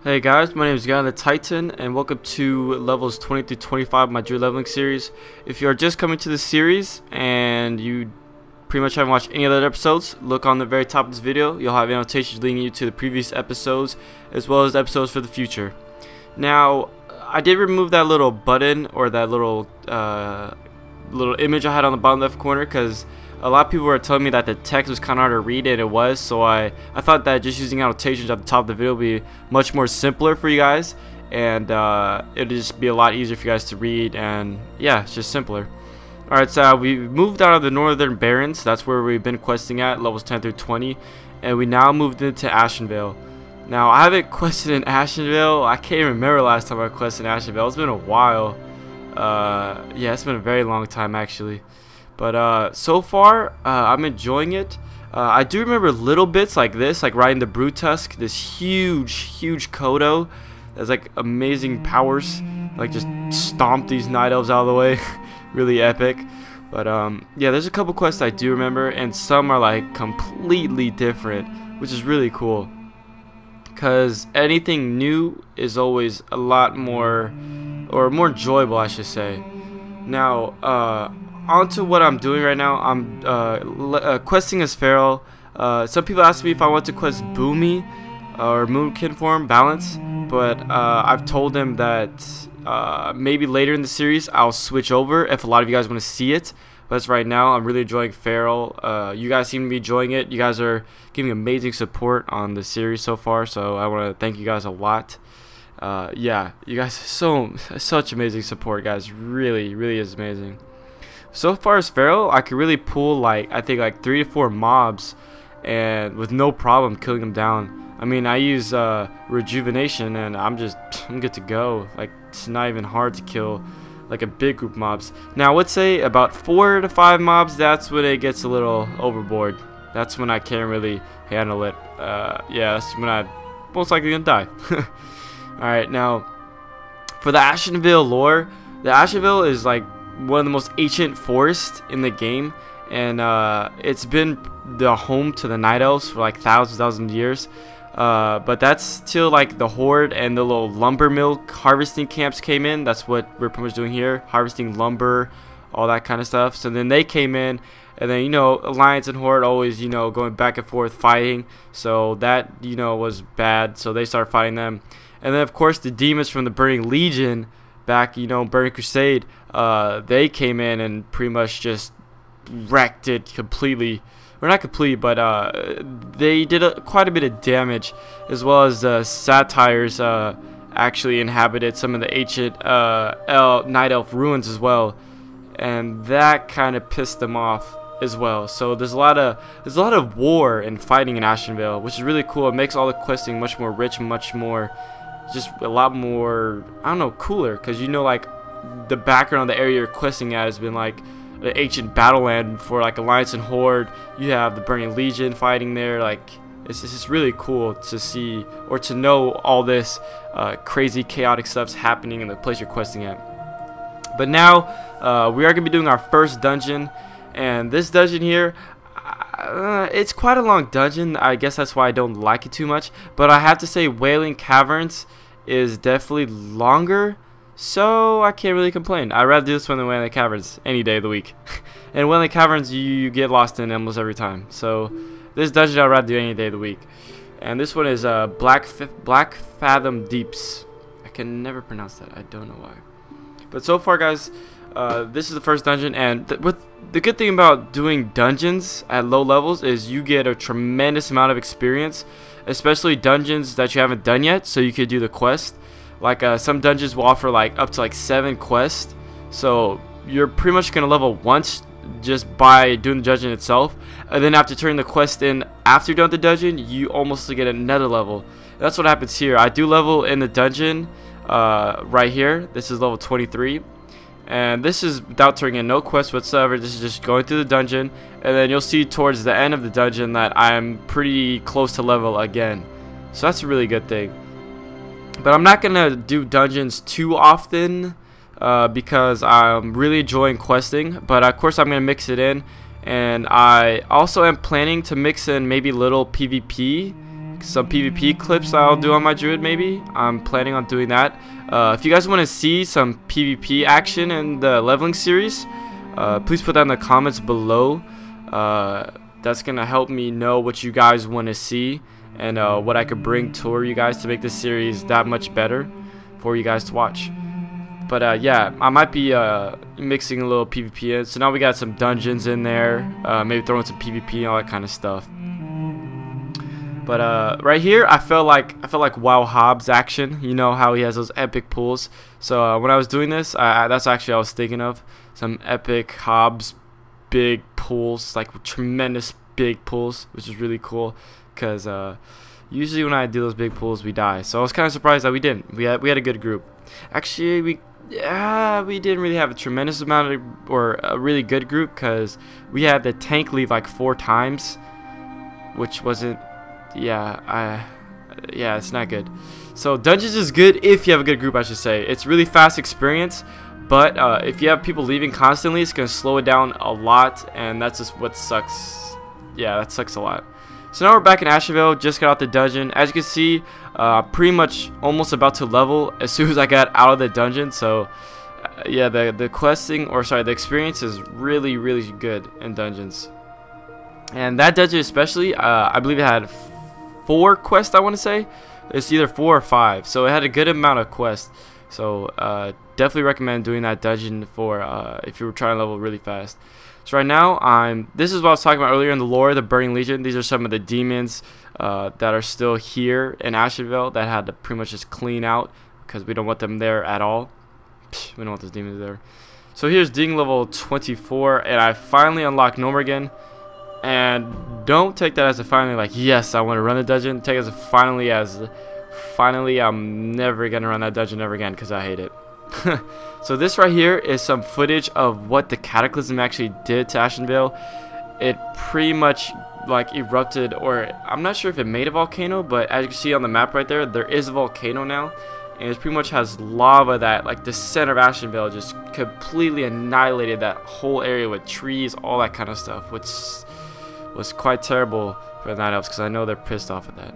Hey guys, my name is Guy the Titan, and welcome to levels 20 through 25 of my Druid leveling series. If you are just coming to this series and you pretty much haven't watched any other episodes, look on the very top of this video. You'll have annotations leading you to the previous episodes as well as episodes for the future. Now, I did remove that little button or that little image I had on the bottom left corner because a lot of people were telling me that the text was kind of hard to read, and it was, so I thought that just using annotations at the top of the video would be much more simpler for you guys, and it would just be a lot easier for you guys to read, and yeah, it's just simpler. Alright, so we moved out of the Northern Barrens. That's where we've been questing at, levels 10 through 20, and we now moved into Ashenvale. Now, I haven't quested in Ashenvale. I can't even remember last time I quested in Ashenvale. It's been a while. Yeah, it's been a very long time actually. But so far, I'm enjoying it. I do remember little bits like this, like riding the Brutusk, this huge Kodo that's like amazing powers, like just stomp these night elves out of the way. Really epic. But yeah, there's a couple quests I do remember, and some are like completely different, which is really cool. Because anything new is always a lot more, or more enjoyable, I should say. Now, onto what I'm doing right now. I'm questing as Feral. Some people ask me if I want to quest Boomy or Moonkin form balance, but I've told them that maybe later in the series I'll switch over if a lot of you guys want to see it. But as right now, I'm really enjoying Feral. You guys seem to be enjoying it. You guys are giving amazing support on the series so far, so I want to thank you guys a lot. Yeah, you guys such amazing support, guys. Really is amazing. So far as Feral, I could really pull I think like 3 to 4 mobs, and with no problem killing them down. I mean, I use rejuvenation, and I'm good to go. Like, it's not even hard to kill like a big group mobs. Now, I would say about 4 to 5 mobs. That's when it gets a little overboard. That's when I can't really handle it. Yeah, that's when I most likely gonna die. All right, now for the Ashenvale lore, the Ashenvale is like one of the most ancient forests in the game, and it's been the home to the night elves for like thousands of years, but that's till like the horde and the little lumber mill harvesting camps came in. That's what we're pretty much doing here, harvesting lumber, all that kind of stuff. So then they came in, and then, you know, Alliance and Horde always, you know, going back and forth fighting, so that, you know, was bad, so they started fighting them. And then of course the demons from the Burning Legion back, you know, Burning Crusade, they came in and pretty much just wrecked it completely. Or not completely, but they did quite a bit of damage, as well as the Satyrs actually inhabited some of the ancient night elf ruins as well, and that kind of pissed them off as well. So there's a lot of war and fighting in Ashenvale, which is really cool. It makes all the questing much more rich, much more, just a lot more, I don't know, cooler, because, you know, like the background of the area you're questing at has been like the ancient battleland for like Alliance and Horde. You have the Burning Legion fighting there. Like, it's just really cool to see or to know all this crazy chaotic stuff's happening in the place you're questing at. But now we are gonna be doing our first dungeon, and this dungeon here, it's quite a long dungeon. I guess that's why I don't like it too much, but I have to say Wailing Caverns is definitely longer, so I can't really complain. I'd rather do this one than Wailing Caverns any day of the week. And Wailing Caverns, you get lost in almost every time, so this dungeon I'd rather do any day of the week. And this one is Black Fathom Deeps. I can never pronounce that, I don't know why. But so far, guys, this is the first dungeon, and the good thing about doing dungeons at low levels is you get a tremendous amount of experience, especially dungeons that you haven't done yet, so you could do the quest. Like some dungeons will offer like up to like 7 quests, so you're pretty much gonna level once just by doing the dungeon itself, and then after turning the quest in after you're done with the dungeon, you almost get another level. That's what happens here. I do level in the dungeon right here. This is level 23. And this is without turning in no quest whatsoever. This is just going through the dungeon, and then you'll see towards the end of the dungeon that I'm pretty close to level again. So that's a really good thing. But I'm not gonna do dungeons too often because I'm really enjoying questing. But of course I'm gonna mix it in, and I also am planning to mix in maybe little PvP some PvP clips that I'll do on my druid. Maybe I'm planning on doing that. If you guys want to see some PvP action in the leveling series, please put that in the comments below. That's gonna help me know what you guys want to see and what I could bring to you guys to make this series that much better for you guys to watch. But yeah, I might be mixing a little PvP in. So now we got some dungeons in there, maybe throwing some PvP and all that kind of stuff. But right here, I felt like WoW Hobbs action. You know how he has those epic pulls. So when I was doing this, that's actually what I was thinking of. Some epic Hobbs big pulls, like tremendous big pulls, which is really cool. Because usually when I do those big pulls, we die. So I was kind of surprised that we didn't. We had a good group. Actually, we didn't really have a tremendous amount of, or a really good group, because we had the tank leave like 4 times, which wasn't. Yeah, it's not good. So dungeons is good if you have a good group, I should say. It's really fast experience, but if you have people leaving constantly, it's gonna slow it down a lot, and that's just what sucks. Yeah, that sucks a lot. So now we're back in Ashenvale, just got out the dungeon. As you can see, pretty much almost about to level as soon as I got out of the dungeon. So yeah, the questing, or sorry, the experience is really good in dungeons. And that dungeon especially, I believe it had 4 quests, I want to say. It's either 4 or 5, so it had a good amount of quests. So definitely recommend doing that dungeon for if you were trying to level really fast. So right now, this is what I was talking about earlier in the lore, the Burning Legion. These are some of the demons that are still here in Ashenvale that had to pretty much just clean out, because we don't want them there at all. We don't want those demons there. So here's Ding level 24, and I finally unlocked Gnomergen. And don't take that as a finally, like, yes, I want to run the dungeon. Take it as finally I'm never going to run that dungeon ever again, because I hate it. So this right here is some footage of what the Cataclysm actually did to Ashenvale. It pretty much like erupted, or I'm not sure if it made a volcano, but as you can see on the map right there, there is a volcano now, and it pretty much has lava that, like, the center of Ashenvale just completely annihilated that whole area with trees, all that kind of stuff, which was quite terrible for the Night Elves, because I know they're pissed off at that.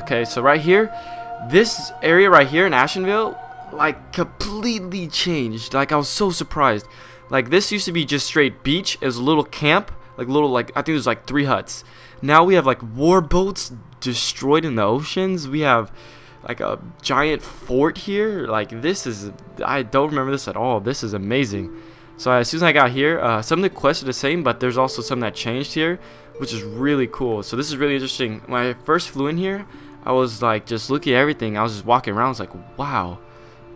Okay, so right here, this area right here in Ashenvale, like, completely changed. Like, I was so surprised. Like, this used to be just straight beach. It was a little camp, like I think there's like 3 huts. Now we have like war boats destroyed in the oceans. We have like a giant fort here. Like, this is, I don't remember this at all. This is amazing. So as soon as I got here, some of the quests are the same, but there's also some that changed here, which is really cool. So this is really interesting. When I first flew in here, I was like just looking at everything. I was just walking around. I was like, wow,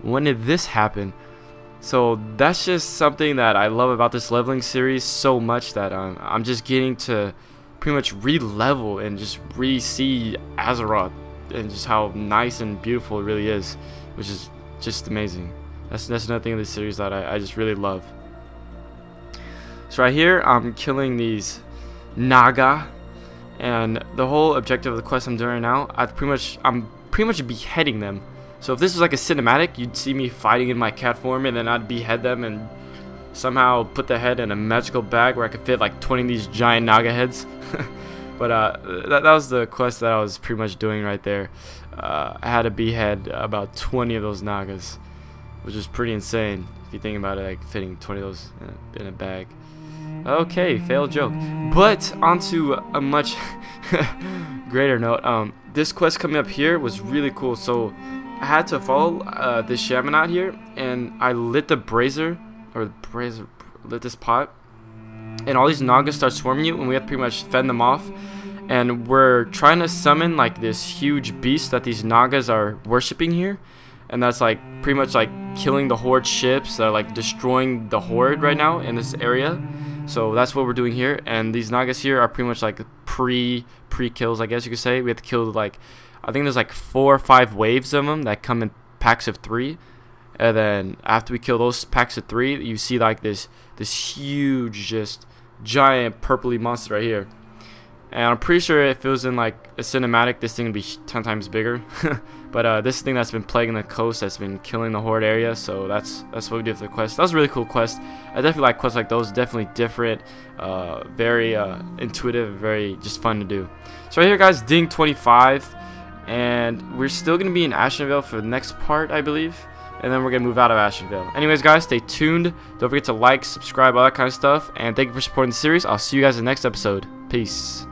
when did this happen? So that's just something that I love about this leveling series so much, that I'm just getting to pretty much re-level and just re-see Azeroth and just how nice and beautiful it really is, which is just amazing. That's another thing in this series that I just really love. So right here, I'm killing these Naga, and the whole objective of the quest I'm doing right now, I'm pretty much beheading them. So if this was like a cinematic, you'd see me fighting in my cat form, and then I'd behead them and somehow put the head in a magical bag where I could fit like 20 of these giant Naga heads. But that was the quest that I was pretty much doing right there. I had to behead about 20 of those Nagas, which is pretty insane if you think about it, like fitting 20 of those in a bag. Okay, failed joke. But onto a much greater note. This quest coming up here was really cool. So I had to follow this shaman out here, and I lit the brazier, lit this pot, and all these Nagas start swarming you, and we have to pretty much fend them off. And we're trying to summon like this huge beast that these Nagas are worshipping here, and that's like pretty much like killing the horde ships that are like destroying the horde right now in this area. So that's what we're doing here, and these Nagas here are pretty much like pre-kills, I guess you could say. We have to kill, like, I think there's like 4 or 5 waves of them that come in packs of 3, and then after we kill those packs of 3, you see like this huge, just giant purpley monster right here. And I'm pretty sure if it was in like a cinematic, this thing would be 10 times bigger. But this thing that's been plaguing the coast, that's been killing the horde area, so that's what we did for the quest. That was a really cool quest. I definitely like quests like those. Definitely different, very intuitive, very just fun to do. So right here, guys, ding 25, and we're still gonna be in Ashenvale for the next part, I believe, and then we're gonna move out of Ashenvale. Anyways, guys, stay tuned. Don't forget to like, subscribe, all that kind of stuff, and thank you for supporting the series. I'll see you guys in the next episode. Peace.